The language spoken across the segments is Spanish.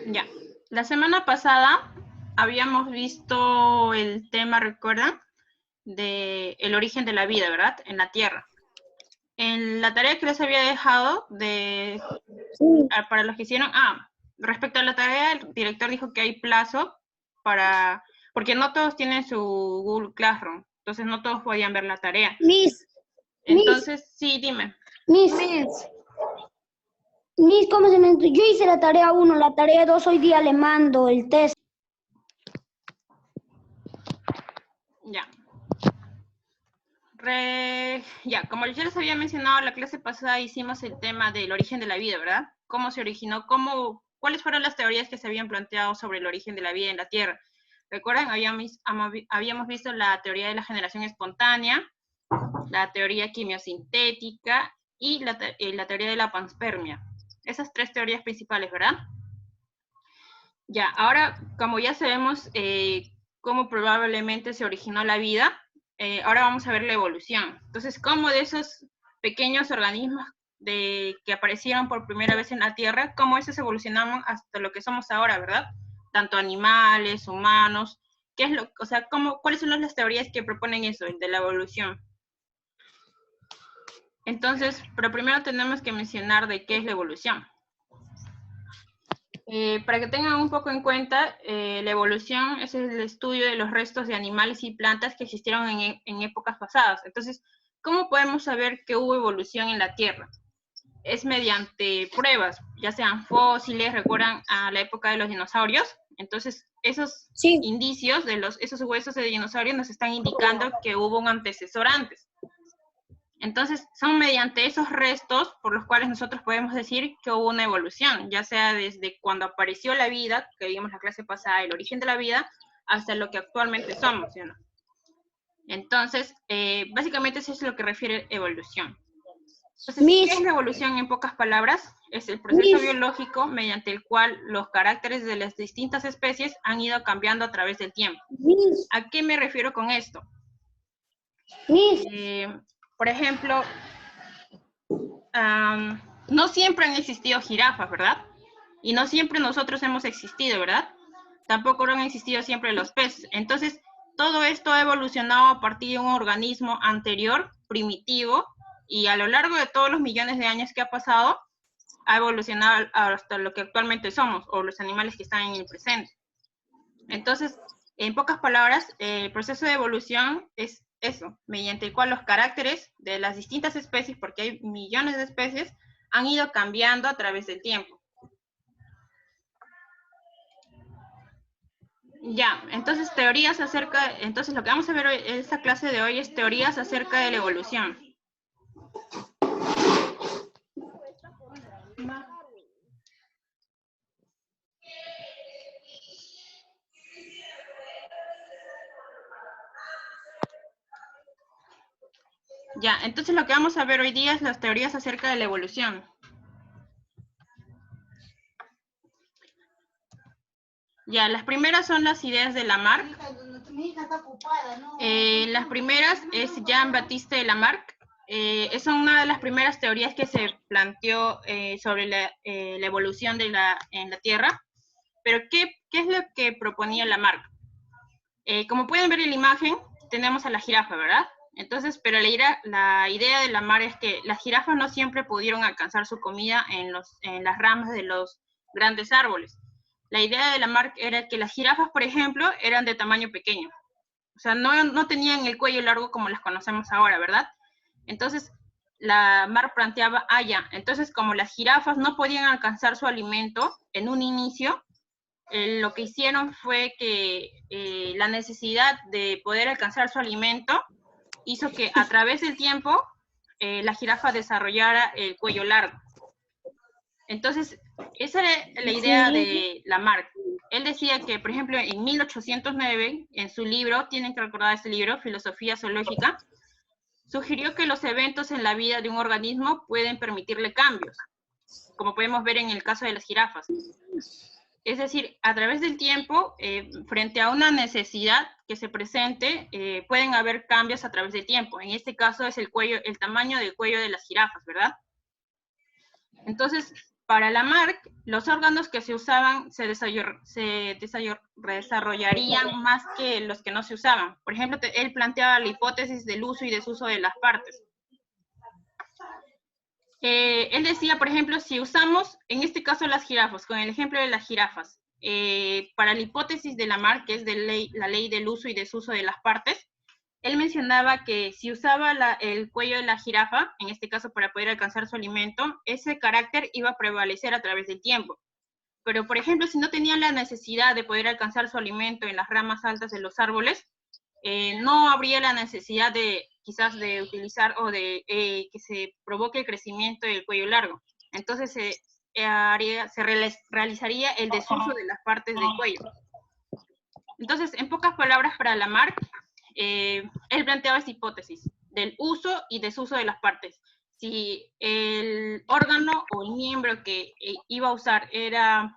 Ya. La semana pasada habíamos visto el tema, ¿recuerdan? De el origen de la vida, ¿verdad? En la Tierra. En la tarea que les había dejado para los que hicieron, respecto a la tarea, el director dijo que hay plazo porque no todos tienen su Google Classroom, entonces no todos podían ver la tarea. Miss, Entonces, sí, dime. Miss, ¿cómo se me...? Yo hice la tarea 1, la tarea 2 hoy día le mando el test. Ya. Ya, como ya les había mencionado, la clase pasada hicimos el tema del origen de la vida, ¿verdad? ¿Cómo se originó? ¿Cuáles fueron las teorías que se habían planteado sobre el origen de la vida en la Tierra? ¿Recuerdan? Habíamos visto la teoría de la generación espontánea, la teoría quimiosintética y la teoría de la panspermia. Esas tres teorías principales, ¿verdad? Ya, ahora, como ya sabemos cómo probablemente se originó la vida, ahora vamos a ver la evolución. Entonces, cómo de esos pequeños organismos que aparecieron por primera vez en la Tierra, cómo esos evolucionamos hasta lo que somos ahora, ¿verdad? Tanto animales, humanos, ¿cuáles son las teorías que proponen eso, de la evolución? Entonces, pero primero tenemos que mencionar de qué es la evolución. Para que tengan un poco en cuenta, la evolución es el estudio de los restos de animales y plantas que existieron en épocas pasadas. Entonces, ¿cómo podemos saber que hubo evolución en la Tierra? Es mediante pruebas, ya sean fósiles, recuerdan a la época de los dinosaurios. Entonces, esos indicios de esos huesos de dinosaurios nos están indicando que hubo un antecesor antes. Entonces, son mediante esos restos por los cuales nosotros podemos decir que hubo una evolución, ya sea desde cuando apareció la vida, que vimos la clase pasada, el origen de la vida, hasta lo que actualmente somos, ¿sí o no? Entonces, básicamente eso es lo que refiere evolución. Entonces, ¿qué es la evolución en pocas palabras? Es el proceso biológico mediante el cual los caracteres de las distintas especies han ido cambiando a través del tiempo. ¿A qué me refiero con esto? Por ejemplo, no siempre han existido jirafas, ¿verdad? Y no siempre nosotros hemos existido, ¿verdad? Tampoco han existido siempre los peces. Entonces, todo esto ha evolucionado a partir de un organismo anterior, primitivo, y a lo largo de todos los millones de años que ha pasado, ha evolucionado hasta lo que actualmente somos, o los animales que están en el presente. Entonces, en pocas palabras, el proceso de evolución es eso, mediante el cual los caracteres de las distintas especies, porque hay millones de especies, han ido cambiando a través del tiempo. Ya, entonces entonces lo que vamos a ver hoy, en esta clase de hoy es teorías acerca de la evolución. Ya, entonces lo que vamos a ver hoy día es las teorías acerca de la evolución. Ya, las primeras son las ideas de Lamarck. Las primeras es Jean-Baptiste Lamarck. Es una de las primeras teorías que se planteó sobre la evolución en la Tierra. Pero, ¿qué es lo que proponía Lamarck? Como pueden ver en la imagen, tenemos a la jirafa, ¿verdad? Entonces, pero la idea de Lamarck es que las jirafas no siempre pudieron alcanzar su comida en las ramas de los grandes árboles. La idea de Lamarck era que las jirafas, por ejemplo, eran de tamaño pequeño. O sea, no tenían el cuello largo como las conocemos ahora, ¿verdad? Entonces, Lamarck planteaba, entonces como las jirafas no podían alcanzar su alimento en un inicio, lo que hicieron fue que la necesidad de poder alcanzar su alimento hizo que a través del tiempo la jirafa desarrollara el cuello largo. Entonces, esa era la idea de Lamarck. Él decía que, por ejemplo, en 1809, en su libro, tienen que recordar este libro, Filosofía Zoológica, sugirió que los eventos en la vida de un organismo pueden permitirle cambios, como podemos ver en el caso de las jirafas. Es decir, a través del tiempo, frente a una necesidad que se presente, pueden haber cambios a través del tiempo. En este caso es el tamaño del cuello de las jirafas, ¿verdad? Entonces, Para Lamarck, los órganos que se usaban se desarrollarían más que los que no se usaban. Por ejemplo, él planteaba la hipótesis del uso y desuso de las partes. Él decía, por ejemplo, si usamos, en este caso, las jirafas, con el ejemplo de las jirafas, para la hipótesis de Lamarck, que es la ley del uso y desuso de las partes, él mencionaba que si usaba el cuello de la jirafa, en este caso para poder alcanzar su alimento, ese carácter iba a prevalecer a través del tiempo. Pero, por ejemplo, si no tenía la necesidad de poder alcanzar su alimento en las ramas altas de los árboles, no habría la necesidad quizás de utilizar o de que se provoque el crecimiento del cuello largo. Entonces se realizaría el desuso de las partes del cuello. Entonces, en pocas palabras, para Lamarck, él planteaba esta hipótesis del uso y desuso de las partes. Si el órgano o el miembro que iba a usar le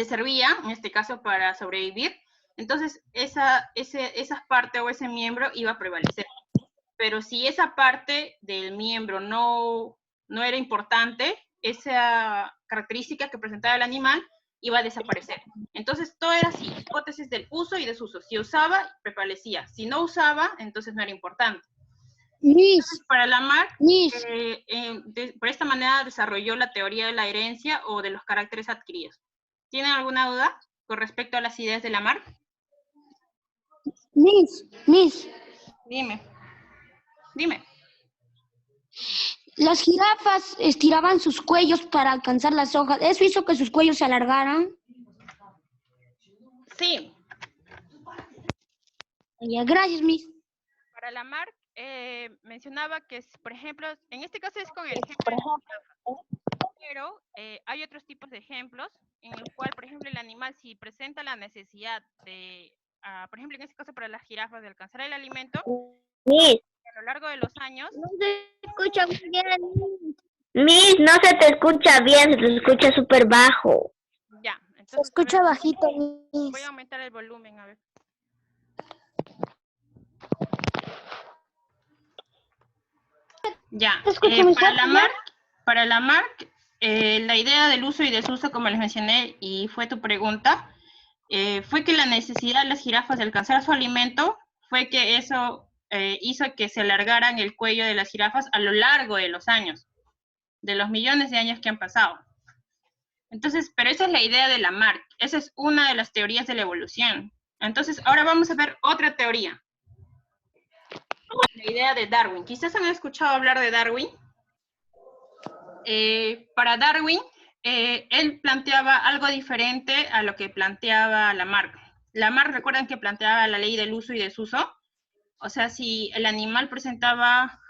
servía, en este caso, para sobrevivir, entonces esa parte o ese miembro iba a prevalecer. Pero si esa parte del miembro no era importante, esa característica que presentaba el animal iba a desaparecer. Entonces, todo era así, hipótesis del uso y desuso. Si usaba, prevalecía. Si no usaba, entonces no era importante. Entonces, para Lamarck, por esta manera desarrolló la teoría de la herencia o de los caracteres adquiridos. ¿Tienen alguna duda con respecto a las ideas de Lamarck? Miss. Dime. Las jirafas estiraban sus cuellos para alcanzar las hojas. ¿Eso hizo que sus cuellos se alargaran? Sí. Ya, gracias, Miss. Para Lamarck, mencionaba que, por ejemplo, en este caso es con el ejemplo de jirafas, pero hay otros tipos de ejemplos en el cual, por ejemplo, el animal, si presenta la necesidad de, por ejemplo, en este caso para las jirafas, de alcanzar el alimento, a lo largo de los años... No se escucha bien. Miss, no se te escucha bien, se te escucha súper bajo. Ya, entonces... Se escucha bajito, Miss. Voy a aumentar el volumen, a ver. Ya, para Lamarck, la idea del uso y desuso, como les mencioné, y fue tu pregunta, fue que la necesidad de las jirafas de alcanzar su alimento fue que eso hizo que se alargaran el cuello de las jirafas a lo largo de los años, de los millones de años que han pasado. Entonces, pero esa es la idea de Lamarck, esa es una de las teorías de la evolución. Entonces, ahora vamos a ver otra teoría. La idea de Darwin. Quizás han escuchado hablar de Darwin. Para Darwin, él planteaba algo diferente a lo que planteaba Lamarck. Lamarck, recuerdan que planteaba la ley del uso y desuso. O sea, si el animal presentaba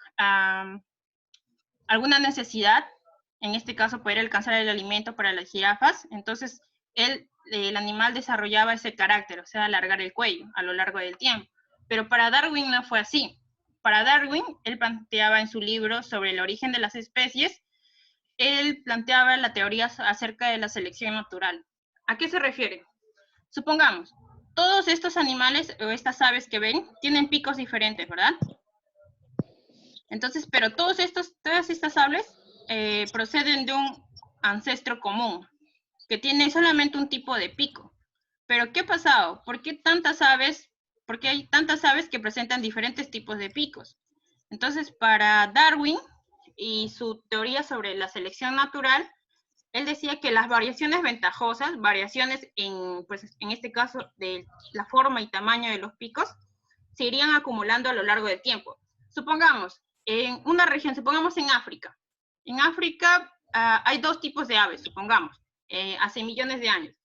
alguna necesidad, en este caso poder alcanzar el alimento para las jirafas, entonces el animal desarrollaba ese carácter, o sea, alargar el cuello a lo largo del tiempo. Pero para Darwin no fue así. Para Darwin, él planteaba en su libro sobre el origen de las especies, él planteaba la teoría acerca de la selección natural. ¿A qué se refiere? Supongamos, todos estos animales o estas aves que ven tienen picos diferentes, ¿verdad? Entonces, pero todas estas aves proceden de un ancestro común, que tiene solamente un tipo de pico. Pero, ¿qué ha pasado? ¿Por qué hay tantas aves que presentan diferentes tipos de picos? Entonces, para Darwin y su teoría sobre la selección natural, él decía que las variaciones ventajosas, variaciones en este caso de la forma y tamaño de los picos, se irían acumulando a lo largo del tiempo. Supongamos, en una región, supongamos en África. En África hay dos tipos de aves, supongamos, hace millones de años.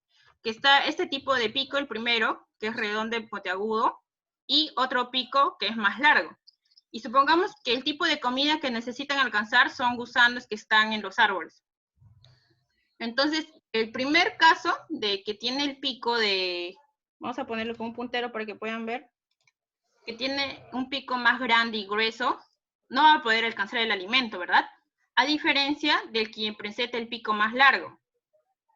Que está este tipo de pico, el primero, que es redondo y puntiagudo, y otro pico que es más largo. Y supongamos que el tipo de comida que necesitan alcanzar son gusanos que están en los árboles. Entonces, el primer caso de que tiene el pico vamos a ponerlo con un puntero para que puedan ver, que tiene un pico más grande y grueso, no va a poder alcanzar el alimento, ¿verdad? A diferencia del quien presenta el pico más largo.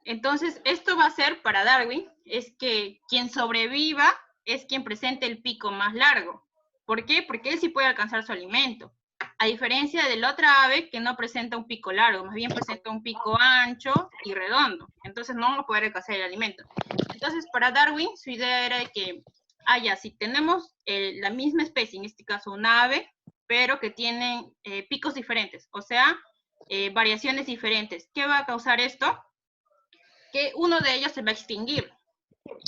Entonces, esto va a ser para Darwin, es que quien sobreviva es quien presente el pico más largo. ¿Por qué? Porque él sí puede alcanzar su alimento. A diferencia del otra ave que no presenta un pico largo, más bien presenta un pico ancho y redondo. Entonces no va a poder cazar el alimento. Entonces para Darwin su idea era de que, si tenemos la misma especie, en este caso una ave, pero que tienen picos diferentes, o sea, variaciones diferentes. ¿Qué va a causar esto? Que uno de ellos se va a extinguir.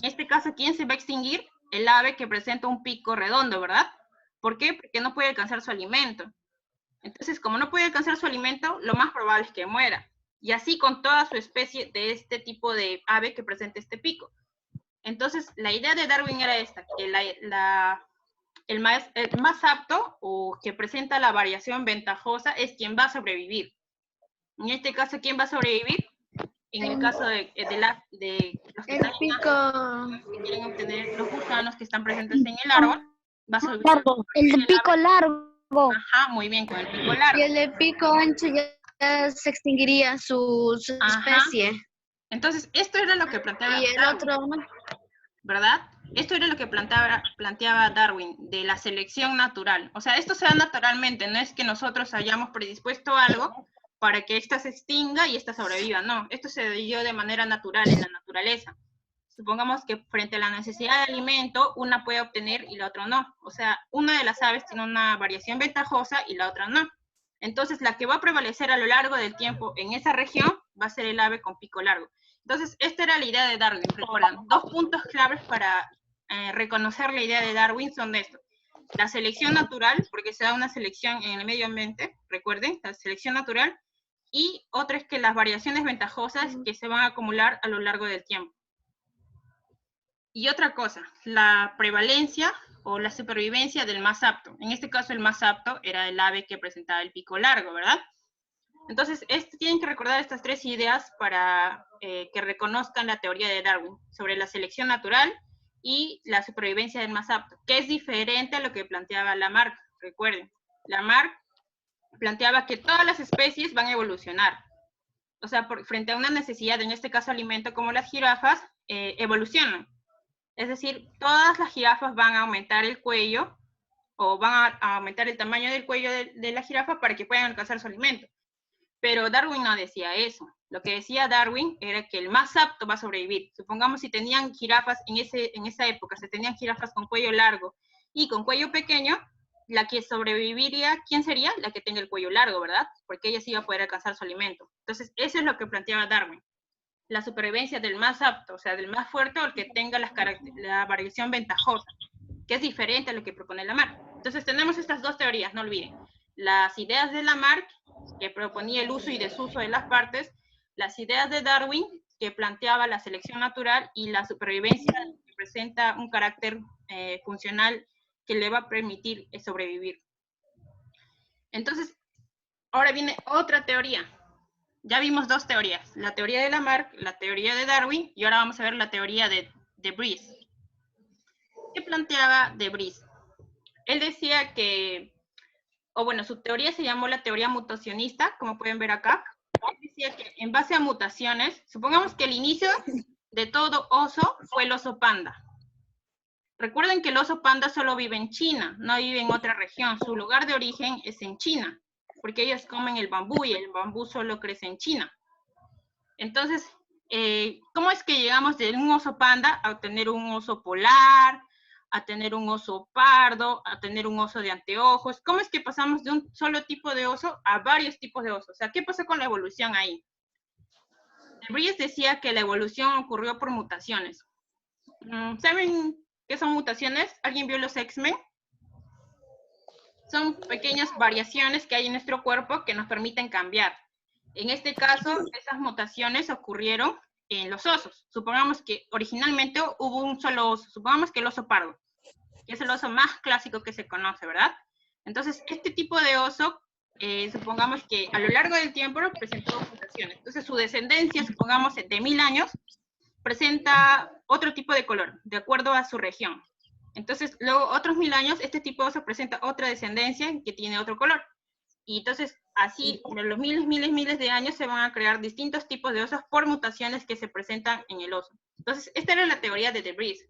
En este caso, ¿quién se va a extinguir? El ave que presenta un pico redondo, ¿verdad? ¿Por qué? Porque no puede alcanzar su alimento. Entonces, como no puede alcanzar su alimento, lo más probable es que muera. Y así con toda su especie de este tipo de ave que presenta este pico. Entonces, la idea de Darwin era esta, que el más apto o que presenta la variación ventajosa es quien va a sobrevivir. En este caso, ¿quién va a sobrevivir? En el caso de los que están que quieren obtener los gusanos que están presentes en el árbol, va a sobrevivir. Largo, el de pico largo. Ajá, muy bien, con el pico largo. Y el de pico ancho ya se extinguiría su especie. Entonces, esto era lo que planteaba Y el Darwin, otro no. ¿verdad? Esto era lo que planteaba Darwin, de la selección natural. O sea, esto se da naturalmente, no es que nosotros hayamos predispuesto algo para que ésta se extinga y ésta sobreviva, no. Esto se dio de manera natural en la naturaleza. Supongamos que frente a la necesidad de alimento, una puede obtener y la otra no. O sea, una de las aves tiene una variación ventajosa y la otra no. Entonces, la que va a prevalecer a lo largo del tiempo en esa región va a ser el ave con pico largo. Entonces, esta era la idea de Darwin. Recuerdan, 2 puntos claves para reconocer la idea de Darwin son estos. La selección natural, porque se da una selección en el medio ambiente, recuerden, la selección natural, y otra es que las variaciones ventajosas que se van a acumular a lo largo del tiempo. Y otra cosa, la prevalencia o la supervivencia del más apto. En este caso, el más apto era el ave que presentaba el pico largo, ¿verdad? Entonces, tienen que recordar estas 3 ideas para que reconozcan la teoría de Darwin sobre la selección natural y la supervivencia del más apto, que es diferente a lo que planteaba Lamarck. Recuerden, Lamarck planteaba que todas las especies van a evolucionar. O sea, frente a una necesidad, en este caso alimento, como las jirafas, evolucionan. Es decir, todas las jirafas van a aumentar el cuello o van a aumentar el tamaño del cuello de la jirafa para que puedan alcanzar su alimento. Pero Darwin no decía eso. Lo que decía Darwin era que el más apto va a sobrevivir. Supongamos si tenían jirafas en esa época, se tenían jirafas con cuello largo y con cuello pequeño, la que sobreviviría, ¿quién sería? La que tenga el cuello largo, ¿verdad? Porque ella sí iba a poder alcanzar su alimento. Entonces, eso es lo que planteaba Darwin. La supervivencia del más apto, o sea, del más fuerte o el que tenga la variación ventajosa, que es diferente a lo que propone Lamarck. Entonces, tenemos estas 2 teorías, no olviden. Las ideas de Lamarck, que proponía el uso y desuso de las partes, las ideas de Darwin, que planteaba la selección natural, y la supervivencia, que presenta un carácter funcional que le va a permitir sobrevivir. Entonces, ahora viene otra teoría. Ya vimos 2 teorías, la teoría de Lamarck, la teoría de Darwin, y ahora vamos a ver la teoría de Vries. ¿Qué planteaba de Vries? Él decía que, su teoría se llamó la teoría mutacionista, como pueden ver acá. Él decía que en base a mutaciones, supongamos que el inicio de todo oso fue el oso panda. Recuerden que el oso panda solo vive en China, no vive en otra región. Su lugar de origen es en China, porque ellos comen el bambú y el bambú solo crece en China. Entonces, ¿cómo es que llegamos de un oso panda a tener un oso polar, a tener un oso pardo, a tener un oso de anteojos? ¿Cómo es que pasamos de un solo tipo de oso a varios tipos de osos? O sea, ¿qué pasó con la evolución ahí? Vries decía que la evolución ocurrió por mutaciones. ¿Saben qué son mutaciones? ¿Alguien vio los X-Men? Son pequeñas variaciones que hay en nuestro cuerpo que nos permiten cambiar. En este caso, esas mutaciones ocurrieron en los osos. Supongamos que originalmente hubo un solo oso. Supongamos que el oso pardo, que es el oso más clásico que se conoce, ¿verdad? Entonces, este tipo de oso, supongamos que a lo largo del tiempo presentó mutaciones. Entonces, su descendencia, supongamos de 1000 años, presenta otro tipo de color, de acuerdo a su región. Entonces, luego, otros 1000 años, este tipo de oso presenta otra descendencia que tiene otro color. Y entonces, así, en los miles de años se van a crear distintos tipos de osos por mutaciones que se presentan en el oso. Entonces, esta era la teoría de Vries.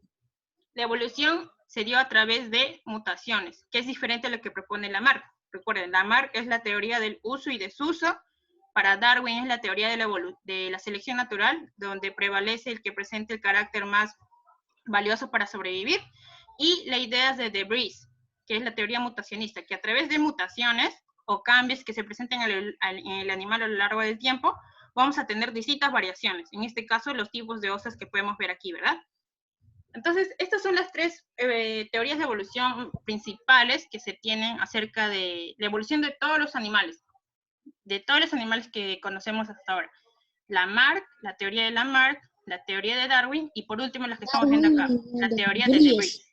La evolución se dio a través de mutaciones, que es diferente a lo que propone Lamarck. Recuerden, Lamarck es la teoría del uso y desuso. Para Darwin es la teoría de la selección natural, donde prevalece el que presente el carácter más valioso para sobrevivir. Y la idea es de De Vries, que es la teoría mutacionista, que a través de mutaciones o cambios que se presenten en el animal a lo largo del tiempo, vamos a tener distintas variaciones. En este caso, los tipos de osas que podemos ver aquí, ¿verdad? Entonces, estas son las tres teorías de evolución principales que se tienen acerca de la evolución de todos los animales que conocemos hasta ahora. Lamarck, la teoría de Lamarck, la teoría de Darwin, y por último, las que estamos viendo acá, la teoría de De Vries.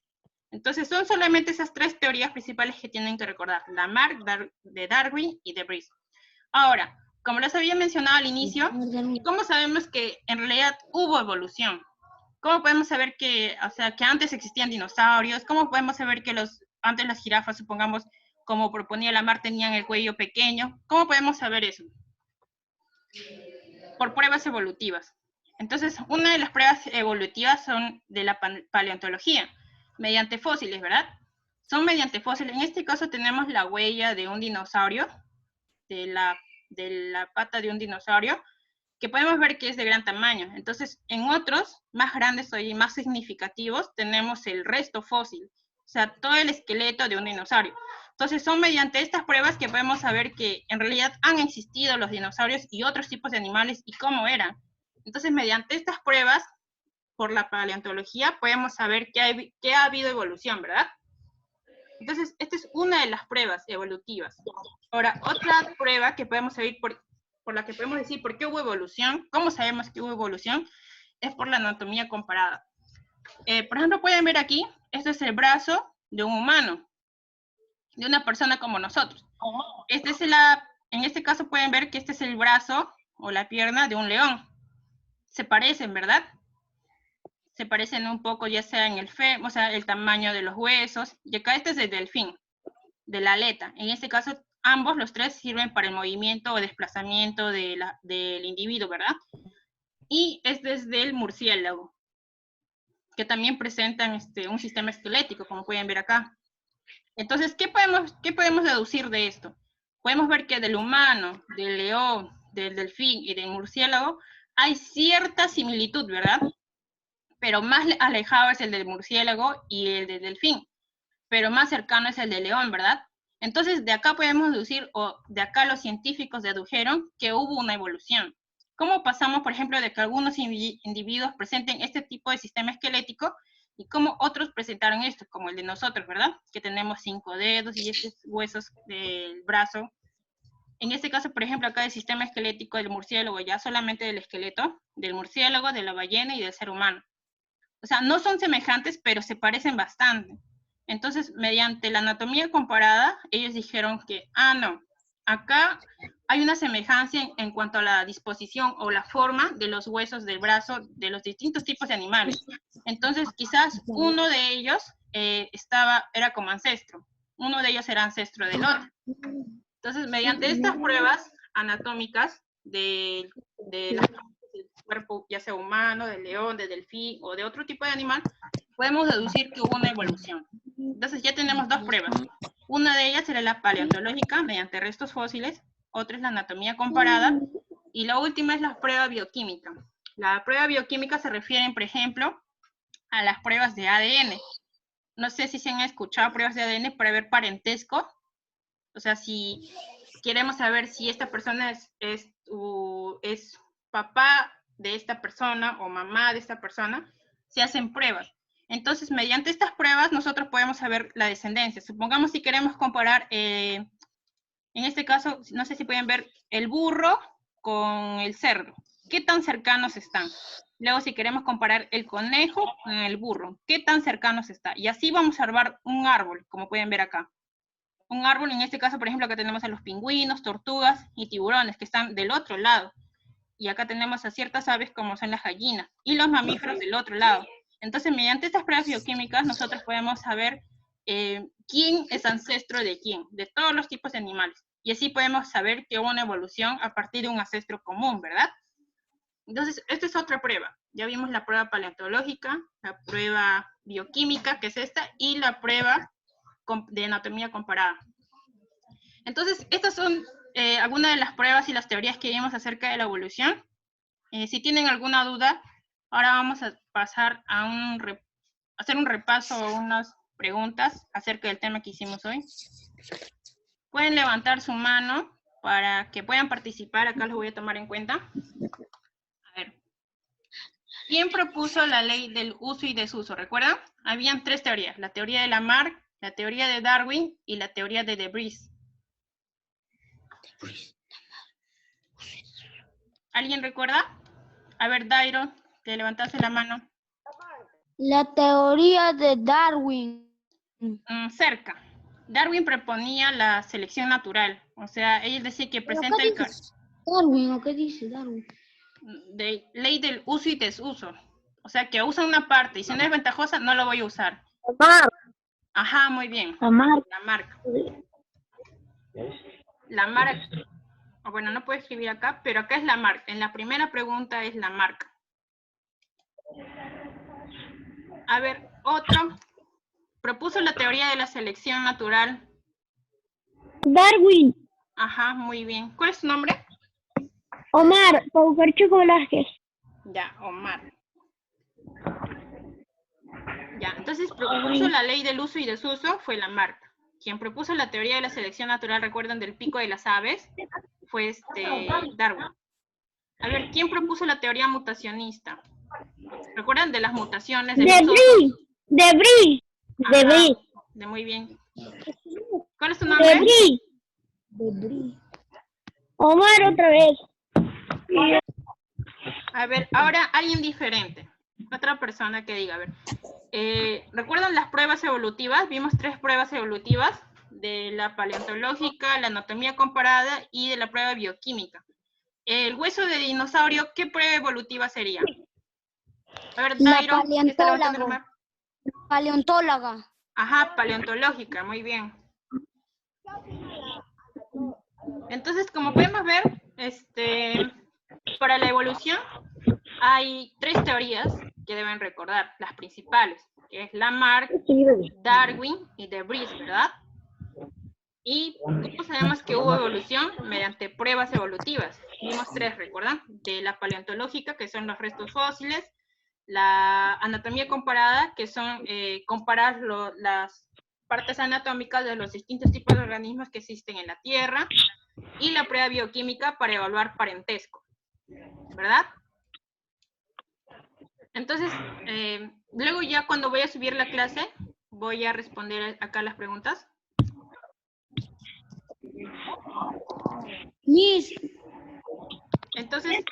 Entonces, son solamente esas tres teorías principales que tienen que recordar, Lamarck, de Darwin y De Vries. Ahora, como les había mencionado al inicio, ¿cómo sabemos que en realidad hubo evolución? ¿Cómo podemos saber que antes existían dinosaurios? ¿Cómo podemos saber que antes las jirafas, supongamos, como proponía Lamarck, tenían el cuello pequeño? ¿Cómo podemos saber eso? Por pruebas evolutivas. Entonces, una de las pruebas evolutivas son de la paleontología, mediante fósiles, ¿verdad? Son mediante fósiles. En este caso tenemos la huella de un dinosaurio, de la pata de un dinosaurio, que podemos ver que es de gran tamaño. Entonces, en otros, más grandes y más significativos, tenemos el resto fósil, o sea, todo el esqueleto de un dinosaurio. Entonces, son mediante estas pruebas que podemos saber que en realidad han existido los dinosaurios y otros tipos de animales y cómo eran. Entonces, mediante estas pruebas, por la paleontología, podemos saber que ha habido evolución, ¿verdad? Entonces, esta es una de las pruebas evolutivas. Ahora, otra prueba que podemos saber por la que podemos decir por qué hubo evolución, cómo sabemos que hubo evolución, es por la anatomía comparada. Por ejemplo, pueden ver aquí, este es el brazo de un humano, de una persona como nosotros. En este caso pueden ver que este es el brazo o la pierna de un león. Se parecen, ¿verdad? Se parecen un poco, ya sea en el tamaño de los huesos, y acá este es el delfín, de la aleta. En este caso, ambos, los tres, sirven para el movimiento o desplazamiento del individuo, ¿verdad? Y este es del murciélago, que también presentan un sistema esquelético, como pueden ver acá. Entonces, ¿qué podemos deducir de esto? Podemos ver que del humano, del león, del delfín y del murciélago hay cierta similitud, ¿verdad? Pero más alejado es el del murciélago y el del delfín, pero más cercano es el del león, ¿verdad? Entonces, de acá podemos deducir, o de acá los científicos dedujeron que hubo una evolución. ¿Cómo pasamos, por ejemplo, de que algunos individuos presenten este tipo de sistema esquelético y cómo otros presentaron esto, como el de nosotros, ¿verdad? Que tenemos 5 dedos y estos huesos del brazo. En este caso, por ejemplo, acá el sistema esquelético del murciélago, ya solamente del esqueleto, del murciélago, de la ballena y del ser humano. O sea, no son semejantes, pero se parecen bastante. Entonces, mediante la anatomía comparada, ellos dijeron que, no, acá hay una semejanza en cuanto a la disposición o la forma de los huesos del brazo de los distintos tipos de animales. Entonces, quizás uno de ellos era como ancestro. Uno de ellos era ancestro del otro. Entonces, mediante estas pruebas anatómicas del cuerpo, ya sea humano, del león, del delfín o de otro tipo de animal, podemos deducir que hubo una evolución. Entonces ya tenemos dos pruebas. Una de ellas era la paleontológica, mediante restos fósiles. Otra es la anatomía comparada. Y la última es la prueba bioquímica. La prueba bioquímica se refiere, por ejemplo, a las pruebas de ADN. No sé si se han escuchado pruebas de ADN para ver parentesco. O sea, si queremos saber si esta persona es papá de esta persona o mamá de esta persona, se hacen pruebas. Entonces, mediante estas pruebas, nosotros podemos saber la descendencia. Supongamos si queremos comparar, en este caso, no sé si pueden ver el burro con el cerdo. ¿Qué tan cercanos están? Luego, si queremos comparar el conejo con el burro, ¿qué tan cercanos está? Y así vamos a armar un árbol, como pueden ver acá. Un árbol, en este caso, por ejemplo, acá tenemos a los pingüinos, tortugas y tiburones, que están del otro lado. Y acá tenemos a ciertas aves, como son las gallinas, y los mamíferos del otro lado. Entonces, mediante estas pruebas bioquímicas, nosotros podemos saber quién es ancestro de quién, de todos los tipos de animales. Y así podemos saber que hubo una evolución a partir de un ancestro común, ¿verdad? Entonces, esta es otra prueba. Ya vimos la prueba paleontológica, la prueba bioquímica, que es esta, y la prueba de anatomía comparada. Entonces, estas son algunas de las pruebas y las teorías que vimos acerca de la evolución. Si tienen alguna duda, ahora vamos a pasar a hacer un repaso o unas preguntas acerca del tema que hicimos hoy. Pueden levantar su mano para que puedan participar. Acá los voy a tomar en cuenta. A ver. ¿Quién propuso la ley del uso y desuso? ¿Recuerdan? Habían 3 teorías. La teoría de Lamarck, la teoría de Darwin y la teoría de De Vries. ¿Alguien recuerda? A ver, Dairo, te levantaste la mano. La teoría de Darwin. Cerca. Darwin proponía la selección natural. O sea, él decía que ¿Pero presenta qué el dice Darwin o qué dice Darwin? de ley del uso y desuso. O sea, que usa una parte y si no es ventajosa, no lo voy a usar. Omar, Ajá, muy bien. Omar. Lamarck. Bueno, no puedo escribir acá, pero acá es Lamarck. En la primera pregunta es Lamarck. A ver, otro. Propuso la teoría de la selección natural. Darwin. Ajá, muy bien. ¿Cuál es su nombre? Omar, Paucarcho Velázquez. Ya, Omar. Ya, entonces propuso la ley del uso y desuso fue Lamarck. Quien propuso la teoría de la selección natural, recuerdan, del pico de las aves, fue Darwin. A ver, ¿quién propuso la teoría mutacionista? ¿Recuerdan de las mutaciones de los osos? De Vries. De Vries. Muy bien. ¿Cuál es tu nombre? De Vries. Omar, otra vez. A ver, ahora alguien diferente. Otra persona que diga, a ver. ¿Recuerdan las pruebas evolutivas? Vimos 3 pruebas evolutivas, de la paleontológica, la anatomía comparada y de la prueba bioquímica. El hueso de dinosaurio, ¿qué prueba evolutiva sería? A ver, Dairo, ¿qué está levantando la mano? Paleontóloga. Ajá, paleontológica, muy bien. Entonces, como podemos ver, para la evolución hay 3 teorías que deben recordar, las principales, que es Lamarck, Darwin y De Vries, ¿verdad? Y ¿cómo sabemos que hubo evolución? Mediante pruebas evolutivas. Vimos 3, ¿recuerdan? De la paleontológica, que son los restos fósiles, la anatomía comparada, que son comparar las partes anatómicas de los distintos tipos de organismos que existen en la Tierra, y la prueba bioquímica para evaluar parentesco, ¿verdad? Entonces, luego ya cuando voy a subir la clase, voy a responder acá las preguntas. Miss. Entonces,